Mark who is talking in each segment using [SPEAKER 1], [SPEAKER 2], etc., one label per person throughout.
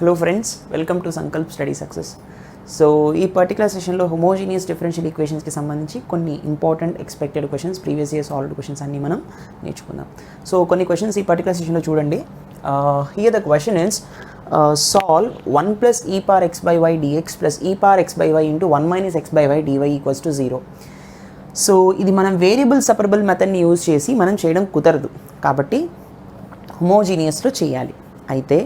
[SPEAKER 1] Hello friends, welcome to Sankalp Study Success. So ఈ particular సెషన్లో homogeneous differential ఈక్వేషన్స్కి సంబంధించి కొన్ని important expected questions, previous year solved questions అన్నీ మనం నేర్చుకుందాం. సో కొన్ని క్వశ్చన్స్ ఈ పర్టికులర్ సెషన్లో చూడండి. Here the question is solve 1 plus e power x by y dx plus e power x by y into 1 minus x by y dy equals to 0. So ఇది మనం variable separable మెథడ్ని use చేసి మనం చేయడం కుదరదు, కాబట్టి హోమోజీనియస్లో చేయాలి. అయితే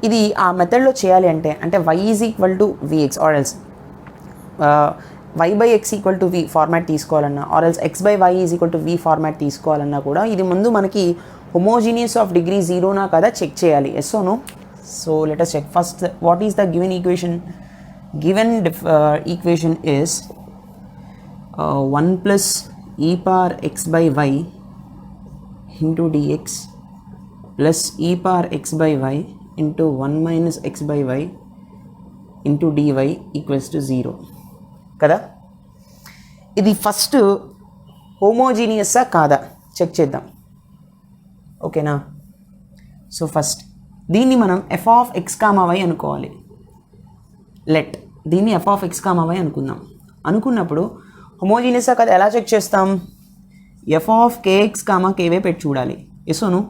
[SPEAKER 1] ఇది ఆ మెథడ్లో చేయాలి అంటే y is equal to vx or else y by x equal to v format తీసుకోవాలన్నా or else x by y is equal to v format తీసుకోవాలన్నా కూడా ఇది ముందు మనకి హోమోజీనియస్ ఆఫ్ డిగ్రీ జీరోనా కదా చెక్ చేయాలి. Yes or no? So let us check first what is the given equation. Given equation is 1 plus e power x by y into dx plus e power x by y into 1 minus x by y into dy equals to 0 కదా. ఇది first హోమోజీనియస్సా కాదా check చేద్దాం, ఓకేనా? So first దీన్ని మనం f of x comma y అనుకోవాలి. Let దీన్ని f of x comma y అనుకున్నప్పుడు హోమోజీనియస్సా కదా ఎలా చెక్ చేస్తాం? f of kx comma ky పెట్టి చూడాలి. ఎసోను?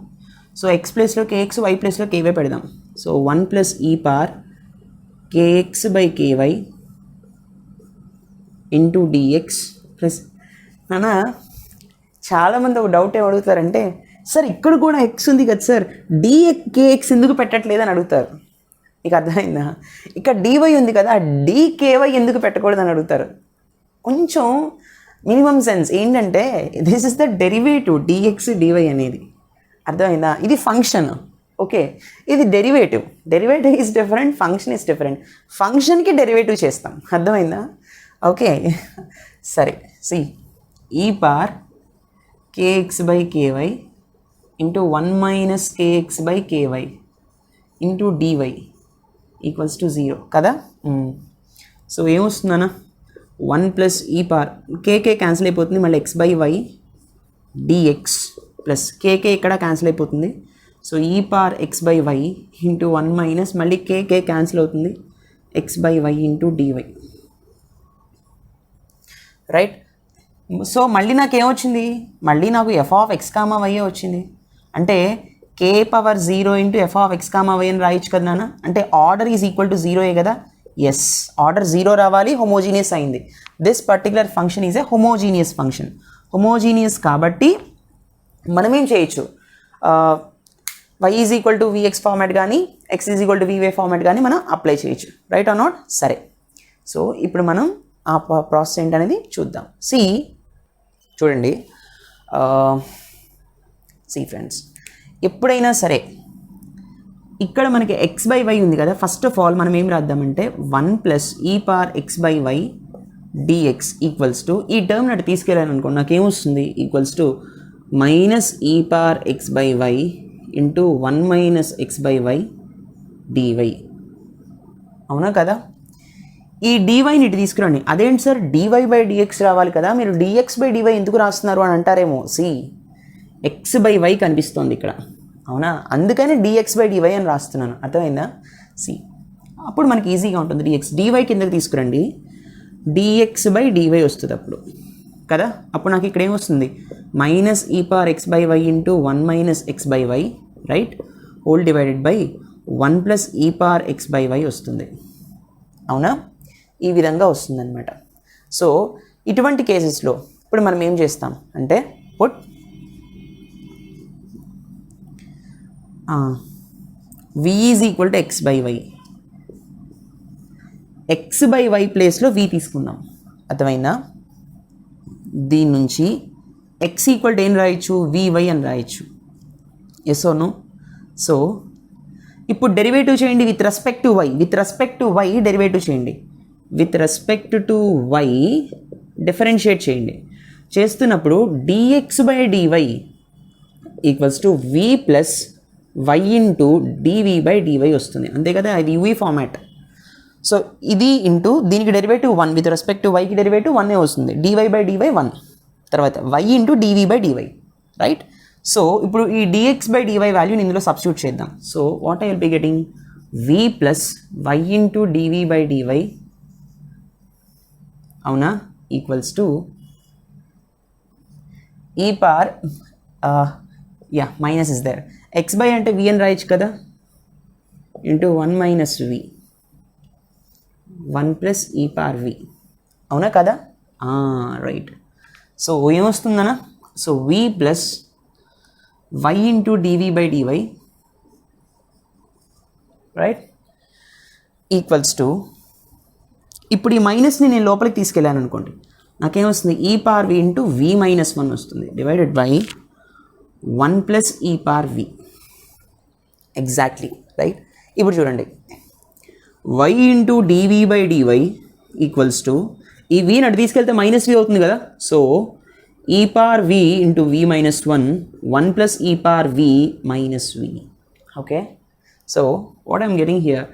[SPEAKER 1] సో x ప్లేస్లో kx, y ప్లేస్లో ky పెడదాం. So 1 plus e power kx by ky into dx plus నాన్న చాలామంది ఒక డౌట్ ఏం అడుగుతారంటే, సార్ ఇక్కడ కూడా x ఉంది కదా సార్, kx ఎందుకు పెట్టట్లేదు అని అడుగుతారు. మీకు అర్థమైందా? ఇక్కడ dy ఉంది కదా, dky ఎందుకు పెట్టకూడదు అని అడుగుతారు. కొంచెం మినిమం సెన్స్ ఏంటంటే this is the derivative dx dy అనేది. అర్థమైందా? ఇది ఫంక్షన్, ఓకే, ఇది derivative. Derivative is different, function is different. ఫంక్షన్కి డెరివేటివ్ చేస్తాం, అర్థమైందా? ఓకే సరే. సి ఈ పార్ kx by ky into 1 minus kx by ky into dy equals to 0 కదా. సో ఏమొస్తుందన్నా 1 ప్లస్ ఈ పార్ కేకే క్యాన్సిల్ అయిపోతుంది, మళ్ళీ x by y dx plus కేకే ఇక్కడ క్యాన్సిల్ అయిపోతుంది. So e power x by y into 1 minus మళ్ళీ కేకే క్యాన్సిల్ అవుతుంది, x by y into dy, right. So మళ్ళీ నాకు ఏమొచ్చింది? మళ్ళీ నాకు f of x comma y వచ్చింది. అంటే k power 0 into f of x comma y అని రాయొచ్చు కదా నాన్న. అంటే ఆర్డర్ ఈజ్ ఈక్వల్ టు 0 కదా. ఎస్, ఆర్డర్ 0 రావాలి, హోమోజీనియస్ అయింది. This particular function is a homogeneous function. Homogeneous కాబట్టి మనం ఏం చేయొచ్చు, y is equal to vx format కానీ x is equal to vy format కానీ మనం అప్లై చేయొచ్చు, రైట్ ఆర్ నాట్? సరే. సో ఇప్పుడు మనం ఆ ప్రాసెస్ ఏంటనేది చూద్దాం. చూడండి ఫ్రెండ్స్, ఎప్పుడైనా సరే ఇక్కడ మనకి x బై y ఉంది కదా, ఫస్ట్ ఆఫ్ ఆల్ మనం ఏం రాద్దామంటే 1 plus e power x by y dx equals to, ఈ టర్మ్ నాటి తీసుకెళ్ళాను అనుకోండి, నాకేమొస్తుంది? ఈక్వల్స్ టు మైనస్ ఈ power x by y into 1 minus x by y dy, అవునా కదా. ఈ dyని ఇటు తీసుకురండి. అదేంటి సార్ dy బై dx రావాలి కదా, మీరు dx బై dy ఎందుకు రాస్తున్నారు అని అంటారేమో. x బై y కనిపిస్తోంది ఇక్కడ, అవునా? అందుకని dx బై dy అని రాస్తున్నాను, అర్థమైందా? అప్పుడు మనకి ఈజీగా ఉంటుంది. dy కిందకి తీసుకురండి, dx బై dy వస్తుంది అప్పుడు కదా. అప్పుడు నాకు ఇక్కడ ఏమొస్తుంది? మైనస్ ఈ power x by y into 1 minus x by y, right, whole divided by 1 plus e power x by y వస్తుంది, అవునా? ఈ విధంగా వస్తుందన్నమాట. సో ఇటువంటి కేసెస్లో ఇప్పుడు మనం ఏం చేస్తాం అంటే put v is equal to x by y, x by y ప్లేస్లో v తీసుకుందాం, అర్థమైందా? దీని నుంచి x ఈక్వల్ టు ఏం రాయొచ్చు? vy అని రాయొచ్చు. Yes or no? సో ఇప్పుడు డెరివేటివ్ చేయండి with respect to y. With respect to y derivative చేయండి. With respect to y differentiate చేయండి. చేస్తున్నప్పుడు dx by dy equals to v plus y into dv by dy వస్తుంది, అంతే కదా. అది uv format. So ఇది ఇంటూ దీనికి డెరివేటివ్ 1, విత్ రెస్పెక్ట్ టు వైకి డెరివేటివ్ 1 వస్తుంది, dy బై dy 1, తర్వాత y into dv by dy, right. So ఇప్పుడు ఈ dx బై dy వాల్యూని ఇందులో సబ్స్టిట్యూట్ చేద్దాం. So what I will be getting v plus y into dv by dy అవునా equals to e power minus is there x by అంటే v అని రాయొచ్చు కదా into 1 minus v 1 plus e power v అవునా కదా right so ఏమొస్తుందన్నా so v plus y into dv by dy right equals to ఇప్పుడు ఈ మైనస్ని నేను లోపలికి తీసుకెళ్ళాను అనుకోండి నాకేమొస్తుంది e power v into v minus 1 వస్తుంది divided by 1 plus e power v exactly right ఇప్పుడు చూడండి y into dv by dy equals to ఈ v నటు తీసుకెళ్తే మైనస్ v అవుతుంది కదా so e power v into v minus 1 plus e power v minus v okay so what I'm getting here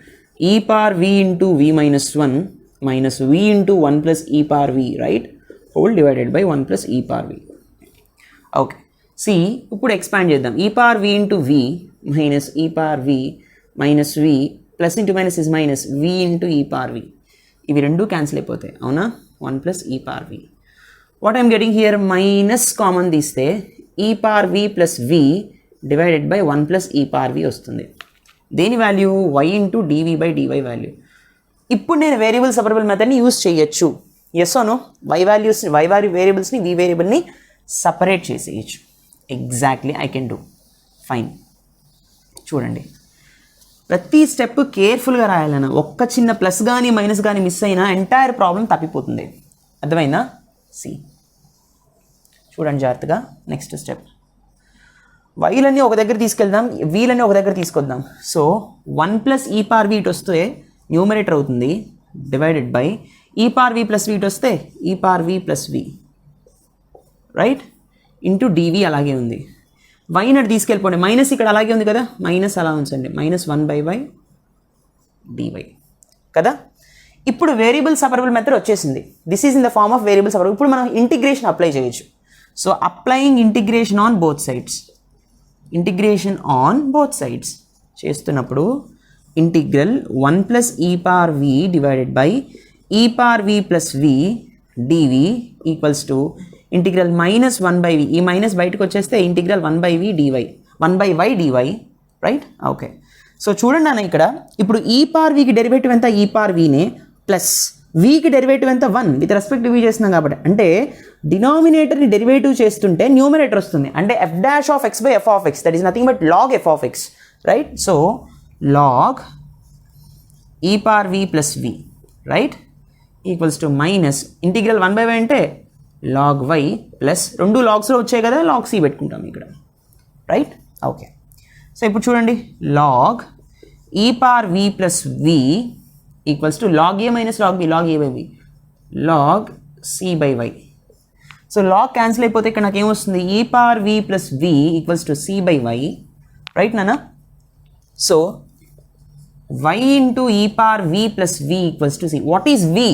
[SPEAKER 1] e power v into v minus 1 minus v into 1 plus e power v, right? Whole divided by 1 plus e power v. Okay. See, ఇప్పుడు expand చేద్దాం. e power v into v minus e power v minus v plus into minus is minus v into e power v. ఇవి రెండు cancel అయిపోతాయి అవునా 1 plus e power v. What I am getting here minus common తీస్తే e power v plus v divided by 1 plus e power v వస్తుంది. దేని value y into dv by dy value. ఇప్పుడు నేను variable separable మెథడ్ని use చేయొచ్చు yes or no why వేరియబుల్స్ని వి వేరియబుల్ని separate చేసేయచ్చు exactly I can do fine చూడండి ప్రతి step కేర్ఫుల్గా రాయాలన్న ఒక్క చిన్న ప్లస్ కానీ మైనస్ కానీ మిస్ అయినా ఎంటైర్ ప్రాబ్లం తప్పిపోతుంది అర్థమైందా సి చూడండి జాగ్రత్తగా నెక్స్ట్ స్టెప్ వైలన్నీ ఒక దగ్గర తీసుకెళ్దాం వీలన్నీ ఒక దగ్గర తీసుకొద్దాం సో 1 ప్లస్ ఈ పార్ వి ఇటు వస్తే న్యూమరేటర్ అవుతుంది divided by e power v plus వి ఇటు వస్తే ఈ పార్ వి ప్లస్ వి రైట్ ఇంటూ డివి అలాగే ఉంది వై నటు తీసుకెళ్ళిపోండి మైనస్ ఇక్కడ అలాగే ఉంది కదా మైనస్ అలా ఉంచండి మైనస్ 1/y డివై కదా ఇప్పుడు వేరియబుల్ సపరబుల్ మెథడ్ వచ్చేసింది this is in the form of variable separable ఇప్పుడు మనం ఇంటిగ్రేషన్ అప్లై చేయొచ్చు so applying integration on both sides చేస్తున్నప్పుడు integral 1 plus e power v divided by e power v plus v dv equals to integral minus 1/v ఈ minus బయటకు వచ్చేస్తే integral 1/v dy 1/y dy right okay so చూడండి అన్న ఇక్కడ ఇప్పుడు ఈ పార్ వికి డెరివేటివ్ ఎంత ఈ పార్ వినే ప్లస్ వికి డెరివేటివ్ ఎంత 1 విత్ రెస్పెక్ట్ వి చేస్తున్నాం కాబట్టి అంటే డినామినేటర్ని డెరివేటివ్ చేస్తుంటే న్యూమరేటర్ వస్తుంది అంటే f dash of x by f of x that is nothing but log f of x right so log e power v plus v right equals to minus integral 1/y అంటే log y plus రెండు లాగ్స్లో వచ్చాయి కదా log c పెట్టుకుంటాం ఇక్కడ right okay so ఇప్పుడు చూడండి log e power v plus v equals to log a minus log b log a by v log c by y so log cancel అయిపోతే ఇక్కడ నాకు ఏమొస్తుంది e power v plus v equals to c by y right నాన్న so y into ఈ పార్ v plus v equals to c what is v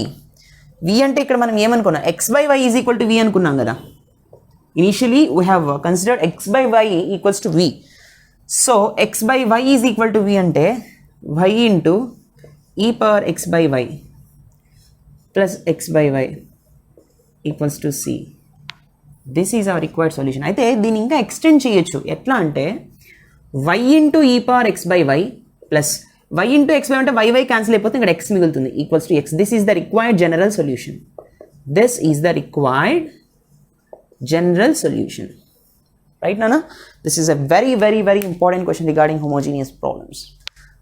[SPEAKER 1] అంటే ఇక్కడ మనం ఏమనుకున్నాం x by y is equal to v అనుకున్నాం కదా initially we have considered x by y equals to v so x by y is equal to v అంటే y into e power x by y plus x by y equals to c this is our required solution అయితే దీన్ని ఇంకా extend చేయొచ్చు ఎట్లా అంటే y into e power x by y plus y into x by అంటే y cancel అయిపోతే ఇక్కడ x మిగులుతుంది equals to x this is the required general solution right నానా this is a very very very important question regarding homogeneous problems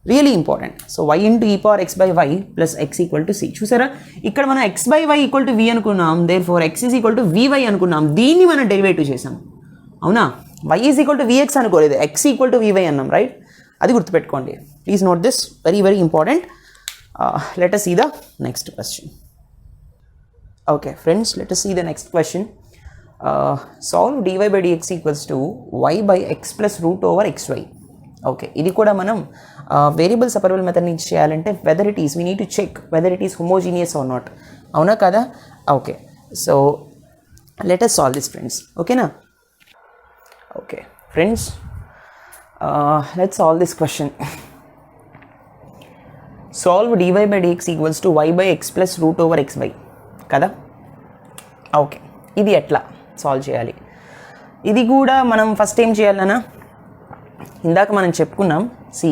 [SPEAKER 1] really important so y into e power x by y plus x equal to c చూసారా ఇక్కడ మనం x by y equal to v అనుకున్నాం therefore x is equal to vy అనుకున్నాం దీన్ని మనం derivative చేసాం అవునా y is equal to vx అనుకోలేదు x ఈక్వల్ టు vy అన్నాం రైట్ అది గుర్తుపెట్టుకోండి please note this very very important let us see the next question okay friends let us see the next question solve dy by dx equals to y by x plus root over xy okay ఇది కూడా మనం variable separable method నుంచి చేయాలంటే whether it is we need to check whether it is homogeneous or not అవునా కదా okay so let us solve this friends ఓకేనా okay friends let's solve this question solve dy by dx equals to y by x plus root over xy కదా. Okay, ఇది ఎట్లా solve చేయాలి? ఇది కూడా మనం ఫస్ట్ ఏం చేయాలన్నా, ఇందాక మనం చెప్పుకున్నాం. See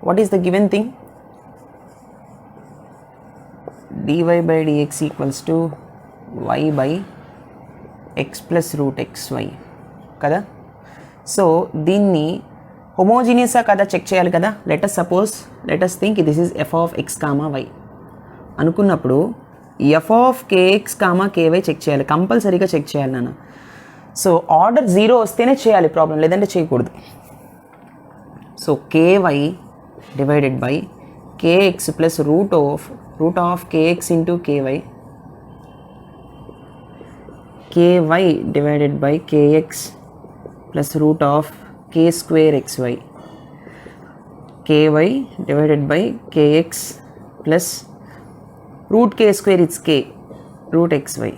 [SPEAKER 1] what is the given thing? dy by dx equals to y by x plus root xy కదా. సో దీన్ని హోమోజీనియసా కదా చెక్ చేయాలి కదా. Let us think this is f of x comma y అనుకున్నప్పుడు f of kx comma ky check చేయాలి, కంపల్సరీగా check చేయాలి నాన్న. సో ఆర్డర్ 0 వస్తేనే చేయాలి ప్రాబ్లం, లేదంటే చేయకూడదు. So ky divided by kx plus root of kx into ky divided by kx plus root of k square xy ky divided by kx plus root k square is k root xy.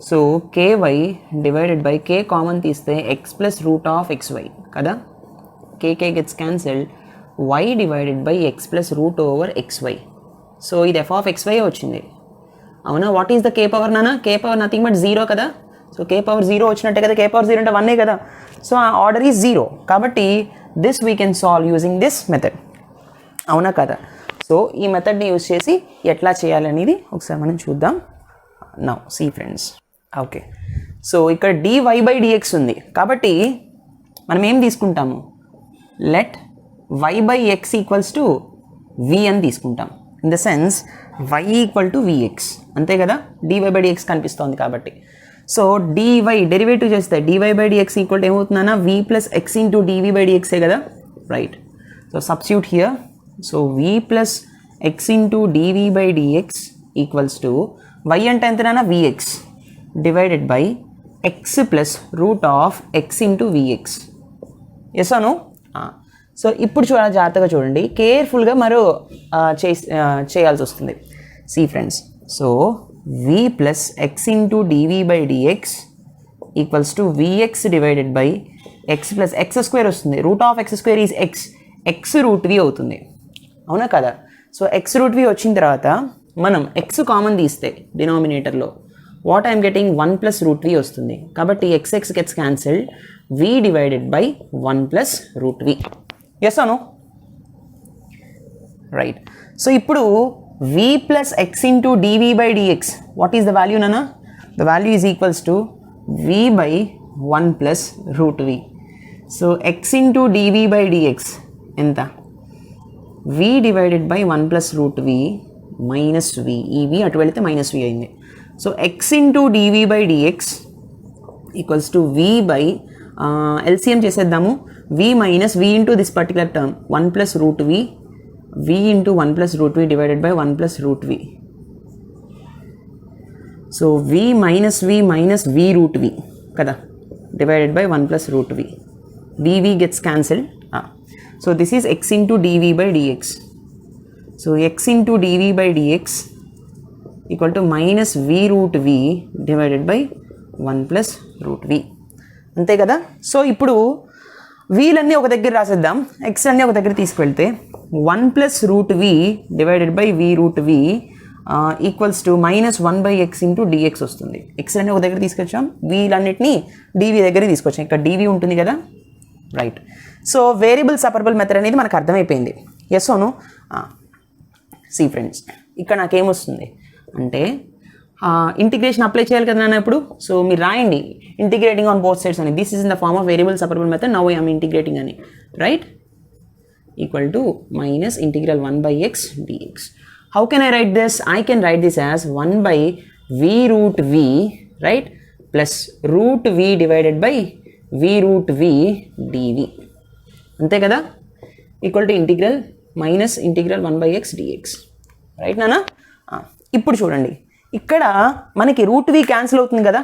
[SPEAKER 1] So ky divided by k common తీస్తే x plus root of xy కదా. k gets cancelled, y divided by x plus root over xy. So ఇది f of xy వచ్చింది అవునా. What is the k power నానా? k power nothing but 0 కదా. So k power 0 వచ్చినట్టే కదా. k power 0 అంటే 1 కదా. సో ఆ ఆర్డర్ ఈజ్ 0 కాబట్టి this we can solve using this method అవునా కదా. సో ఈ మెథడ్ని యూజ్ చేసి ఎట్లా చేయాలనేది ఒకసారి మనం చూద్దాం. Now see friends, okay. So ఇక్కడ dy by dx ఉంది కాబట్టి మనం ఏం తీసుకుంటాము? Let y by x equals to v అని తీసుకుంటాం. In the sense y equal to vx అంతే కదా. dy by dx కనిపిస్తోంది కాబట్టి. సో dy డెరివేటివ్ చేస్తే dy by dx equal to ఏమవుతుందన్నా v plus x into dv by dx కదా, right. So substitute here. So v plus x into dv by dx equals to y అంటే ఎంతనా vx divided by x plus root of x into vx. Yes అను. So ఇప్పుడు జాగ్రత్తగా చూడండి, కేర్ఫుల్గా మరో చేయాల్సి వస్తుంది. See friends, so v plus x into dv by dx equals to vx divided by x plus x square వస్తుంది. Root of x square is x root v అవుతుంది అవునా కదా. సో x రూట్ v వచ్చిన తర్వాత మనం x common తీస్తే డినామినేటర్లో what I'm getting 1 plus root v వస్తుంది. కాబట్టి x gets cancelled, v divided by 1 plus root v. Yes అను, రైట్. సో ఇప్పుడు v plus x into dv by dx what is the value నానా? The value is equals to v by 1 plus root v. So x into dv by dx ఎంత? v divided by 1 plus root v minus v. ఈ v అటు వెళితే minus v అయింది. So x into dv by dx equals to v by LCM చేసేద్దాము. v minus v into this particular term 1 plus root v, v into 1 plus root v divided by 1 plus root v. So v minus v root v కదా divided by 1 plus root v. dv gets cancelled. So this is x into dv by dx. So x into dv by dx equal to minus v root v divided by 1 plus root v. అంతే కదా. So ఇప్పుడు వీలన్నీ ఒక దగ్గర రాసేద్దాం, x అన్నీ ఒక దగ్గర తీసుకెళ్తే 1 plus root v divided by v root v equals to minus 1 by x into dx వస్తుంది. x అన్నీ ఒక దగ్గర తీసుకొచ్చాం, వీలన్నిటిని dv దగ్గర తీసుకొచ్చాం. ఇక్కడ dv ఉంటుంది కదా, right. So variable separable method అనేది మనకు అర్థమైపోయింది. Yes own. సి ఫ్రెండ్స్, ఇక్కడ నాకేమొస్తుంది అంటే ఇంటిగ్రేషన్ అప్లై చేయాలి కదా నాన్న ఇప్పుడు. సో మీరు రాయండి ఇంటిగ్రేటింగ్ ఆన్ బోత్ సైడ్స్ అని. This is in the form of variable separable method. Now I'm integrating అని, right. Equal to minus integral 1 by x dx. How can I write this? I can write this as 1 by v root v, right, plus root v divided by v root v dv. అంతే కదా. Equal to integral minus integral 1 by x dx, right నానా. ఇప్పుడు చూడండి, ఇక్కడ మనకి route v cancel అవుతుంది కదా.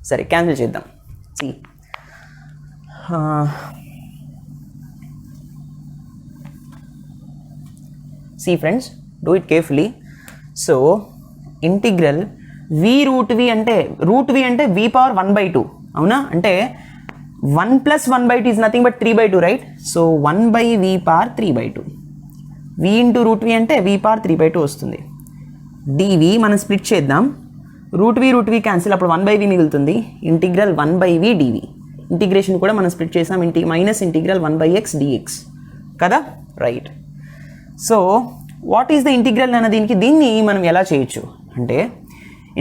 [SPEAKER 1] సరే క్యాన్సిల్ చేద్దాం. See friends, do it carefully. So integral v root v అంటే v పవర్ 1/2 అవునా. అంటే 1 plus 1 by 2 is nothing but 3 by 2, right? So 1 by v power 3 by 2. v into root v అంటే v power 3 by 2 వస్తుంది. dv మనం split చేద్దాం. Route v cancel, అప్పుడు 1 by v మిగులుతుంది. Integral 1 by v dv. Integration కూడా మనం split చేసాం. Minus integral 1 by x dx కదా, right. So what is the integral అన్న దీన్ని మనం ఎలా చేయొచ్చు అంటే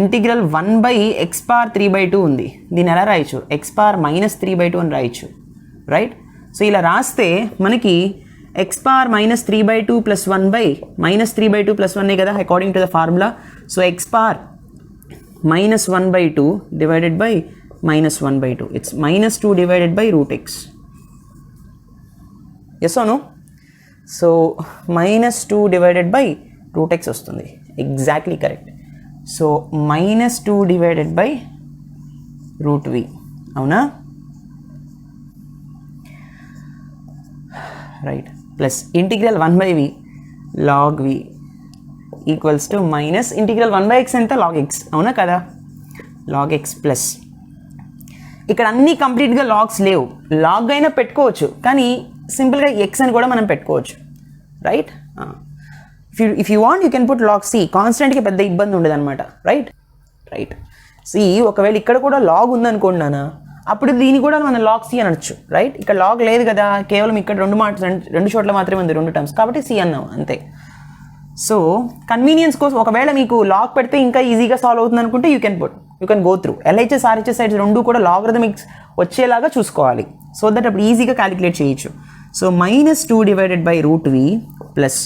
[SPEAKER 1] integral 1 by x power 3 by 2 ఉంది. దీన్ని ఎలా రాయొచ్చు, x power minus 3 by 2 అని రాయొచ్చు, రైట్. సో ఇలా రాస్తే మనకి x power minus 3 by 2 plus 1 by minus 3 by 2 plus 1 కదా according to the formula. So x power minus 1 by 2 divided by minus 1 by 2. It's minus 2 divided by root x. Yes or no? So minus 2 divided by root x వస్తుంది. Exactly correct. So minus 2 divided by root v. అవునా, right. Plus integral 1 by v log v equals to minus integral 1 by x ఎంత log x, అవునా కదా, log x plus ఇక్కడ అన్నీ కంప్లీట్గా logs లేవు. Log అయినా పెట్టుకోవచ్చు, కానీ సింపుల్గా x అని కూడా మనం పెట్టుకోవచ్చు, right. If you want you can put log c. కాన్స్టెంట్కి పెద్ద ఇబ్బంది ఉండదు అనమాట, రైట్. సి ఒకవేళ ఇక్కడ కూడా లాగ్ ఉందనుకోండి నాన్న, అప్పుడు దీన్ని కూడా మనం log c అనొచ్చు, రైట్. ఇక్కడ లాగ్ లేదు కదా, కేవలం ఇక్కడ రెండు చోట్ల మాత్రమే ఉంది, 2 టర్మ్స్, కాబట్టి c అన్నాం అంతే. సో కన్వీనియన్స్ కోసం ఒకవేళ మీకు లాగ్ పెడితే ఇంకా ఈజీగా సాల్వ్ అవుతుంది అనుకుంటే you can go through LHS RHS sides రెండు కూడా లాగరిథమిక్స్ వచ్చేలాగా చూసుకోవాలి, సో దట్ అప్పుడు ఈజీగా క్యాలిక్యులేట్ చేయొచ్చు. So minus 2 divided by root v plus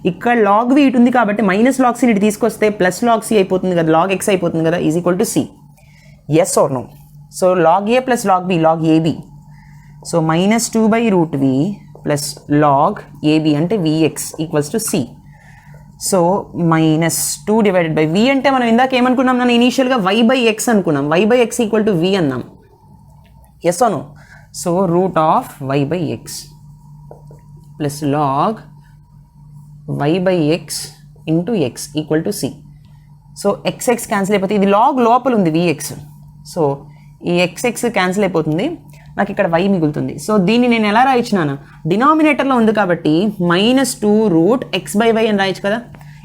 [SPEAKER 1] ఇక్కడ log v ఇటు ఉంది కాబట్టి మైనస్ log c ఇటు తీసుకొస్తే ప్లస్ log c అయిపోతుంది కదా, log x అయిపోతుంది కదా, is equal to c. Yes or no? So log a plus log b, log ab. So minus 2 by root v plus log ab అంటే vx equals to c. So minus 2 divided by v అంటే మనం ఇందాక ఏమనుకున్నాం, నన్ను ఇనీషియల్గా y by x అనుకున్నాం, y by x equal to v అన్నాం. Yes or no? So root of y by x plus log y by x into x equal to c. So xx cancel అయిపోతుంది, ఇది log లోపల ఉంది vx. So ఈ xx cancel అయిపోతుంది, నాకు ఇక్కడ y మిగులుతుంది. సో దీన్ని నేను ఎలా రాయించినాను, డినామినేటర్లో ఉంది కాబట్టి minus 2 root x by y అని రాయొచ్చు కదా,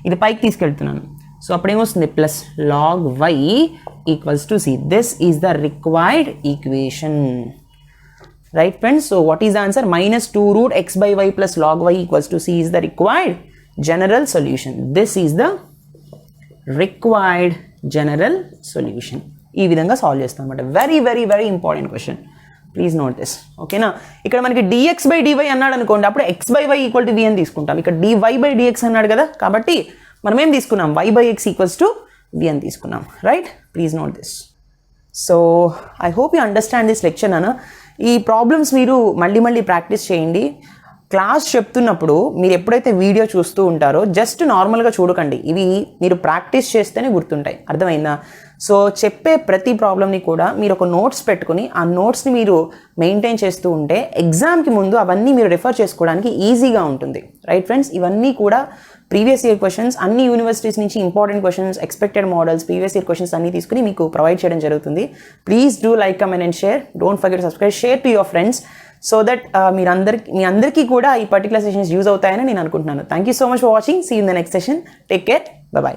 [SPEAKER 1] ఇది పైకి తీసుకెళ్తున్నాను. సో అప్పుడేమొస్తుంది plus log y equals to c. This is the required equation, right friends. So what is the answer, minus 2 root x by y plus log y equals to c is the required general solution. This is the required general solution. ఈ విధంగా solve చేస్తాం అనమాట. Very very very important question, please note this, ఓకేనా. ఇక్కడ మనకి dx by dy అన్నాడు అనుకోండి, అప్పుడు x by y equal to v అని తీసుకుంటాం. ఇక్కడ dy బై dx అన్నాడు కదా, కాబట్టి మనం ఏం తీసుకున్నాం, y by x equals to v అని తీసుకున్నాం, right. Please note this. So I hope you understand this lecture అన్న. ఈ ప్రాబ్లమ్స్ మీరు మళ్ళీ ప్రాక్టీస్ చేయండి. క్లాస్ చెప్తున్నప్పుడు మీరు ఎప్పుడైతే వీడియో చూస్తూ ఉంటారో జస్ట్ నార్మల్గా చూడకండి, ఇవి మీరు ప్రాక్టీస్ చేస్తేనే గుర్తుంటాయి, అర్థమైందా. సో చెప్పే ప్రతి ప్రాబ్లమ్ని కూడా మీరు ఒక నోట్స్ పెట్టుకుని ఆ నోట్స్ని మీరు మెయింటైన్ చేస్తూ ఉంటే ఎగ్జామ్కి ముందు అవన్నీ మీరు రిఫర్ చేసుకోవడానికి ఈజీగా ఉంటుంది, రైట్ ఫ్రెండ్స్. ఇవన్నీ కూడా ప్రీవియస్ ఇయర్ క్వశ్చన్స్, అన్ని యూనివర్సిటీస్ నుంచి important questions, expected models, previous year questions అన్ని తీసుకుని మీకు ప్రొవైడ్ చేయడం జరుగుతుంది. Please do like, comment and share. Don't forget subscribe, share to your friends, so that మీ అందరికీ కూడా ఈ పర్టికులర్ సెషన్స్ యూజ్ అవుతాయని నేను అనుకుంటున్నాను. Thank you so much for watching. See in the next session. Take care. By.